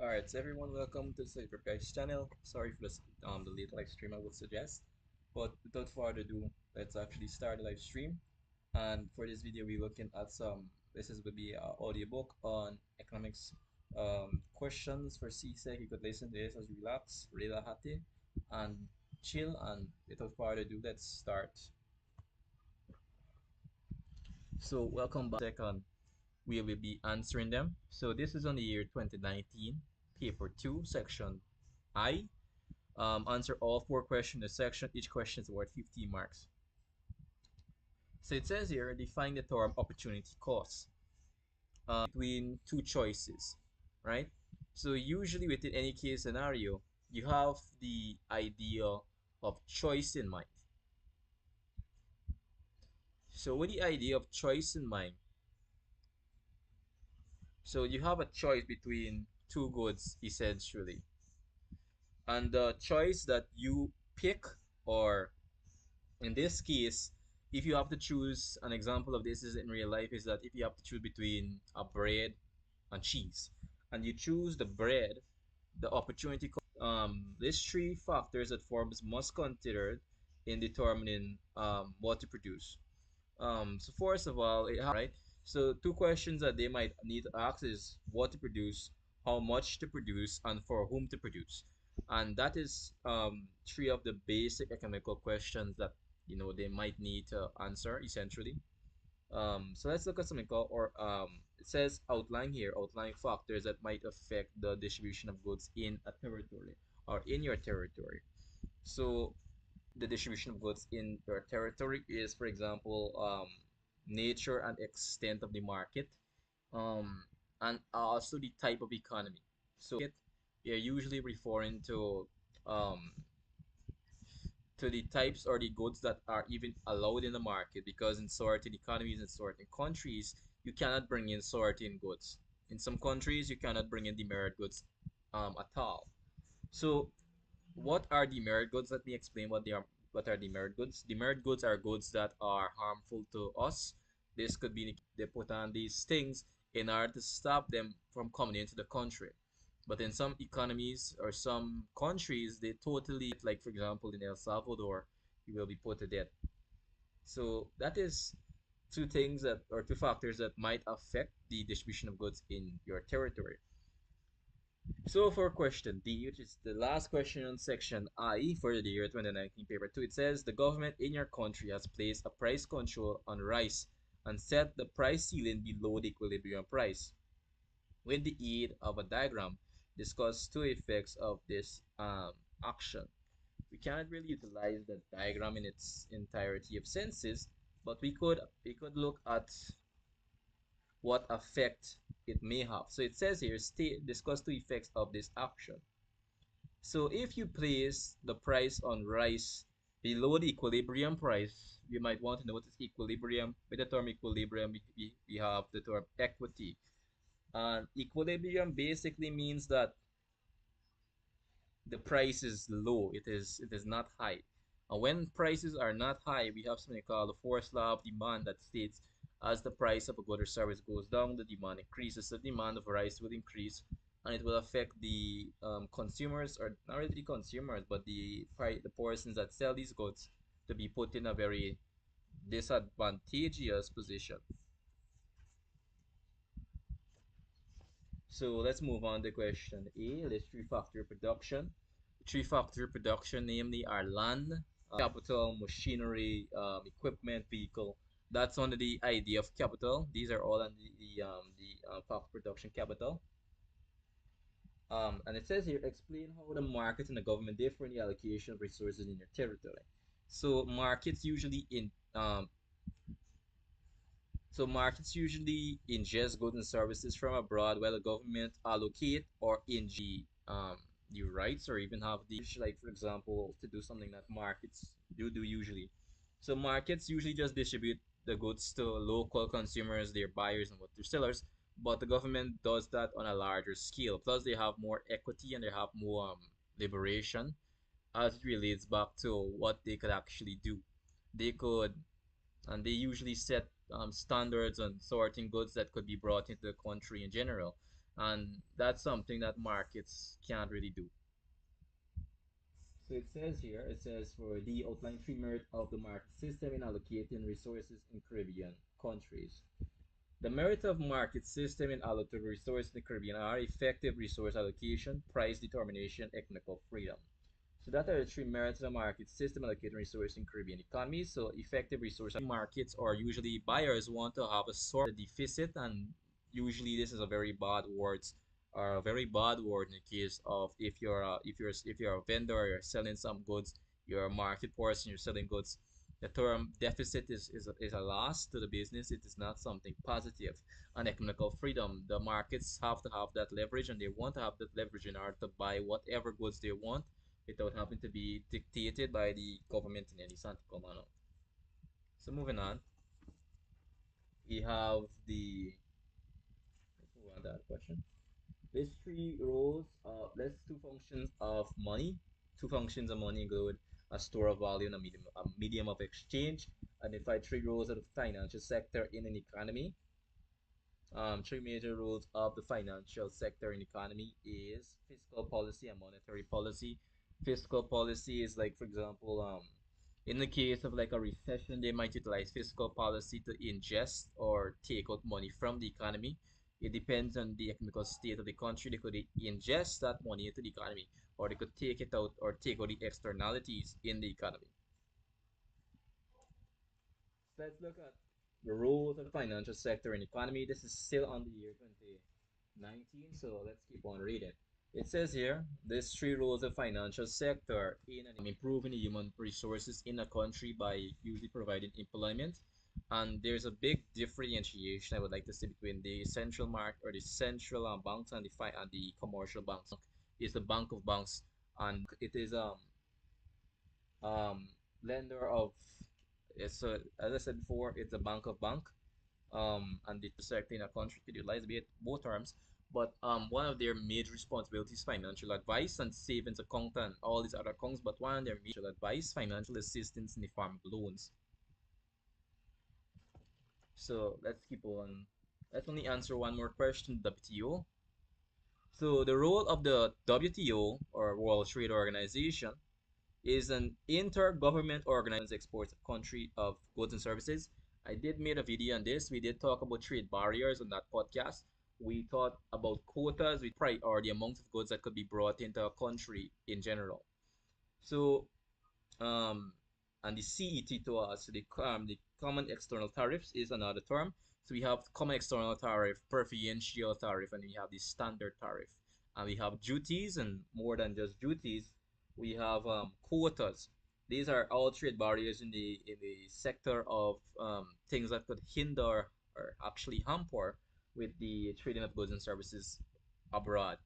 Alright, so everyone, welcome to the Sleep Guys channel. Sorry for the late live stream, I would suggest. But without further ado, let's actually start the live stream. And for this video, we're looking at will be an audiobook on economics questions for Csec. You could listen to this as you relax, and chill. And without further ado, let's start. So, welcome back. Second, we will be answering them. So, this is on the year 2019, paper 2, section I. Answer all four questions in the section. Each question is worth 15 marks. So it says here, define the term opportunity cost between two choices, right? So usually within any case scenario, you have the idea of choice in mind. So with the idea of choice in mind, so you have a choice between two goods essentially. And the choice that you pick, or in this case, if you have to choose, an example of this is in real life, is that if you have to choose between a bread and cheese, and you choose the bread, the opportunity these three factors that Forbes must consider in determining what to produce. So first of all, right. So two questions that they might need to ask is what to produce, how much to produce, and for whom to produce. And that is three of the basic economical questions that they might need to answer essentially. So let's look at something called, or it says outline factors that might affect the distribution of goods in a territory or in your territory. So the distribution of goods in your territory is, for example, nature and extent of the market, um, and also the type of economy. So we are usually referring um, to the types or the goods that are even allowed in the market, because in certain economies and certain countries you cannot bring in certain goods. In some countries you cannot bring in demerit goods at all. So what are demerit goods? Let me explain what they are. What are demerit goods? Demerit goods are goods that are harmful to us. This could be they put on these things in order to stop them from coming into the country. But in some economies or some countries, they totally, like for example in El Salvador, you will be put to death. So that is two things that, or two factors that might affect the distribution of goods in your territory. So for question D, which is the last question on section I for the year 2019 paper 2, it says the government in your country has placed a price control on rice and set the price ceiling below the equilibrium price. With the aid of a diagram, discuss two effects of this action. We cannot really utilize the diagram in its entirety of senses, but we could look at what effect it may have. So it says here, discuss two effects of this action. So if you place the price on rice below the equilibrium price, you might want to know what is equilibrium. With the term equilibrium, we have the term equity. And equilibrium basically means that the price is low. It is not high. And when prices are not high, we have something called the forced law of demand that states as the price of a good or service goes down, the demand increases. The demand of rice will increase, and it will affect the consumers, or not really the consumers, but the persons that sell these goods, to be put in a very disadvantageous position. So let's move on to question A. Let's three-factor production. Three-factor production, namely, are land, capital, machinery, equipment, vehicle. That's under the idea of capital. These are all under the factor production capital. And it says here, explain how the market and the government differ in the allocation of resources in your territory. So markets usually in So markets usually ingest goods and services from abroad, while the government allocate or the rights, or even have the, like for example, to do something that markets do usually. So markets usually just distribute the goods to local consumers, their buyers, and what their sellers. But the government does that on a larger scale. Plus, they have more equity and they have more liberation as it relates back to what they could actually do. They could and they usually set standards on sorting goods that could be brought into the country in general. and that's something that markets can't really do. So it says here, it says for the outline three merit of the market system in allocating resources in Caribbean countries. The merit of market system in allocating resources in the Caribbean are effective resource allocation, price determination, economical freedom. So that are the three merits of the market system allocating resources in Caribbean economies. So effective resource markets, or usually buyers want to have a sort of deficit, and usually this is a very bad word, or a very bad word in the case of if you're a vendor or you're selling some goods, you're a market person, you're selling goods. The term deficit is a loss to the business. It is not something positive. And economical freedom, the markets have to have that leverage, and they want to have that leverage in order to buy whatever goods they want without having to be dictated by the government in any santico manner. So moving on, we have the let's move on to that question. There's three roles. There's two functions of money. Two functions of money include a store of value and a medium of exchange. Identify three roles of the financial sector in an economy. Three major roles of the financial sector in economy is fiscal policy and monetary policy. Fiscal policy is like, for example, in the case of like a recession, they might utilize fiscal policy to ingest or take out money from the economy. It depends on the economic state of the country. They could ingest that money into the economy, or they could take it out or take out the externalities in the economy. So let's look at the roles of the financial sector in economy. This is still on the year 2019, so let's keep on reading. It says here, there's three roles of financial sector in improving the human resources in a country by usually providing employment. And there's a big differentiation I would like to see between the central mark or the central banks and the commercial banks. Is the bank of banks, and it is um lender of it's as I said before, it's a bank of bank, and the sector in a country could utilize both terms. But one of their major responsibilities is financial advice and savings account and all these other accounts. But one of their major advice, financial assistance in the form of loans. So let's keep on. Let's only answer one more question. WTO. So the role of the WTO, or World Trade Organization, is an intergovernment organization exports a country of goods and services. I did made a video on this. We did talk about trade barriers on that podcast. We talked about quotas, we price or the amount of goods that could be brought into a country in general. So um, and the CET to us, the common external tariffs is another term. So we have common external tariff, preferential tariff, and we have the standard tariff. And we have duties, and more than just duties, we have quotas. These are all trade barriers in the sector of things that could hinder or actually hamper with the trading of goods and services abroad.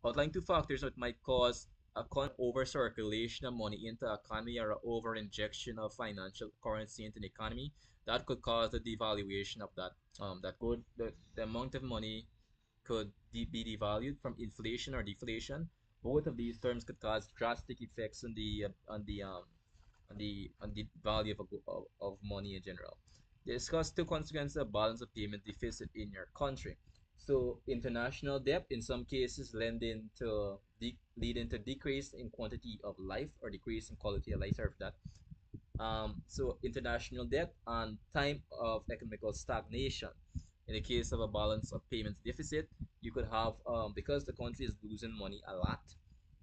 Outline two factors that might cause a over circulation of money into the economy or over injection of financial currency into the economy that could cause the devaluation of that good the amount of money could be devalued from inflation or deflation. Both of these terms could cause drastic effects on the value of money in general. Discuss two consequences of balance of payment deficit in your country. So international debt, in some cases, leading to decrease in quantity of life or decrease in quality of life. Serve that. So international debt and time of economical stagnation. In the case of a balance of payments deficit, you could have because the country is losing money a lot.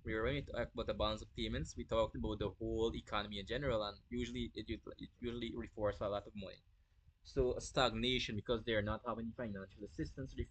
We were going to talk about the balance of payments. We talked about the whole economy in general, and usually it usually refers to a lot of money. So stagnation because they are not having financial assistance to the